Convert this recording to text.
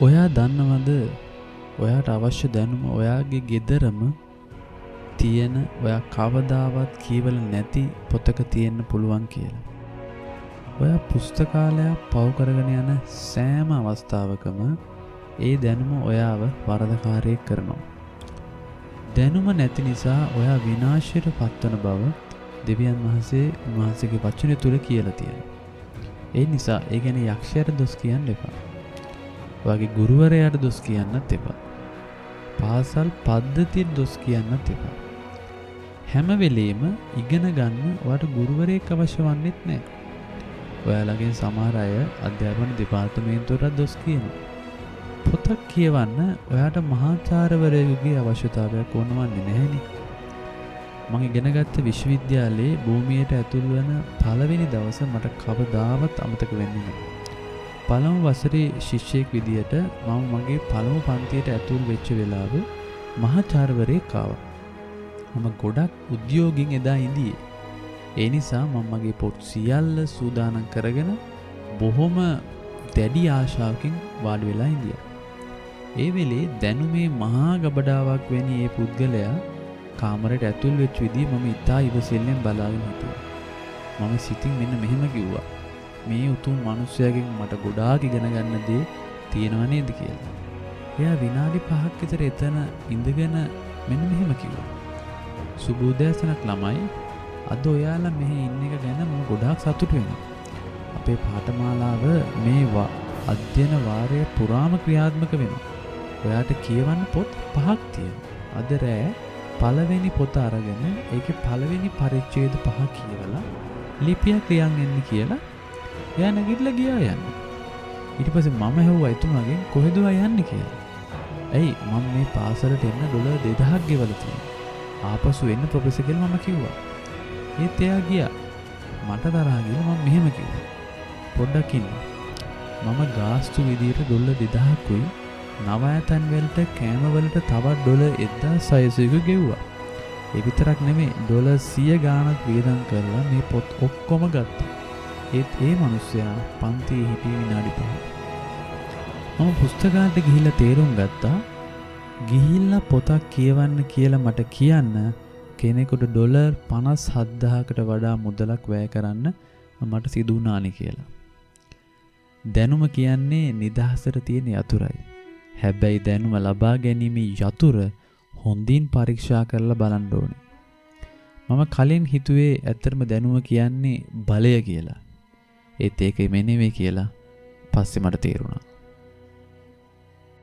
ඔයා දන්නවද ඔයාට අවශ්‍ය දැනුම ඔයාගේ ගෙදරම තියෙන ඔයා කවදාවත් කියවල නැති පොතක තියෙන්න පුළුවන් කියලා. ඔයා පුස්තකාලයක් පව් කරගෙන යන සෑම අවස්ථාවකම ඒ දැනුම ඔයාව වරදකාරයෙක් කරනවා. දැනුම නැති නිසා ඔයා විනාශයට පත්වන බව දෙවියන් වහන්සේ උන්වහන්සේගේ වචනය තුල කියලා තියෙනවා. ඒ නිසා ඒ ගැන යක්ෂයාට දොස් කියන්න එපා. ඔයාගේ ගුරුවරයාට දොස් කියන්නත් එපා. පාසල් පද්ධතියට දොස් කියන්නත් එපා. හැම වෙලෙම ඉගෙන ගන්න ඔයාට ගුරුවරයෙක් අවශ්‍ය වන්නේත් නැහැ. ඔයාලගෙන් සමහර අය අධ්‍යාපන දෙපාර්තමේන්තුවට දොස් කියනවා. පොතක් කියවන්න ඔයාට මහාචාර්යවරයෙකුගේ අවශ්‍යතාවයක් ඕනවන්නේ නැහෙනේ. මම ඉගෙනගත්ත විශ්වවිද්‍යාලයේ භූමියට ඇතුල් වෙන පළවෙනි දවස මට කවදාවත් අමතක වෙන්නේ නැහැ. පළමු වසරේ ශිෂ්‍යයෙක් විදියට මම මගේ පළමු පන්තියට ඇතුල් වෙච්ච වෙලාව මහාචාර්යවරයෙක් ආවා. මම ගොඩක් උද්‍යෝගින් එදා ඉඳියේ. ඒ නිසා මම මගේ පොත් සියල්ල සූදානම් කරගෙන බොහොම දැඩි ආශාවකින් වාඩි වෙලා ඉඳියා. ඒ වෙලේ දැනුමේ මහා ගබඩාවක් වැනි ඒ පුද්ගලයා කාමරයට ඇතුල් වෙච්ච විදිහ මම ඉතා ඉවසිල්ලෙන් බලාගෙන හිටියා. මම සිතින් මෙන්න මෙහෙම කිව්වා. මේ උතුම් මිනිසයාගෙන් මට ගොඩාක් ඉගෙන ගන්න දේ තියෙනව නේද කියලා. එයා විනාඩි 5ක් විතර එතන ඉඳගෙන මෙන්න මෙහෙම කිව්වා. සුබෝදෑසනක් ළමයි. අද ඔයාලා මෙහි ඉන්න එක ගැන මම ගොඩාක් සතුටු වෙනවා. අපේ පාඨමාලාව මේ අධ්‍යයන වාරය පුරාම ක්‍රියාත්මක වෙනවා. ඔයාට කියවන්න පොත් 5ක් තියෙනවා. අද රෑ පළවෙනි පොත අරගෙන ඒකේ පළවෙනි පරිච්ඡේද 5 කියවලා ලිපියක් ලියන් එන්න කියලා එයා නැගිටලා ගියා යන්නේ. ඊට පස්සේ මම ඇහුවා එතුමාගෙන් කොහෙද යන්නේ කියලා. ඇයි මම මේ පාසලට එන්න ඩොලර් 2000ක් ගෙවලා තියෙනවා. ආපසු එන්න ප්‍රොෆෙසර් කෙල්ල මම කිව්වා. ඒත් එයා ගියා. මට තරහා ගිහලා මම මෙහෙම කිව්වා. පොඩ්ඩක් ඉන්න. මම ගාස්තු විදියට ඩොලර් 2000කුයි නවායතන් වලට කෑම වලට තවත් ඩොලර් 1600ක ගෙව්වා. ඒ විතරක් නෙමෙයි ඩොලර් 100 ගාණක් වියදම් කරලා මේ පොත් ඔක්කොම ගත්තා. ඒත් ඒ මිනිස්සයා පන්තියේ හිටියේ විනාඩි 5. මම පුස්තකාලයට ගිහිල්ලා තේරුම් ගත්තා. ගිහිල්ලා පොතක් කියවන්න කියලා මට කියන්න කෙනෙකුට ඩොලර් 57000කට වඩා මුදලක් වැය කරන්න මට සිදු වුණානි කියලා. දැනුම කියන්නේ නිදහසට තියෙන යතුරයි. හැබැයි දැනුම ලබා ගැනීමේ යතුර හොඳින් පරීක්ෂා කරලා බලන්න ඕනේ. මම කලින් හිතුවේ ඇත්තටම දැනුම කියන්නේ බලය කියලා. ඒත් ඒක නෙමෙයි කියලා පස්සේ මට තේරුණා.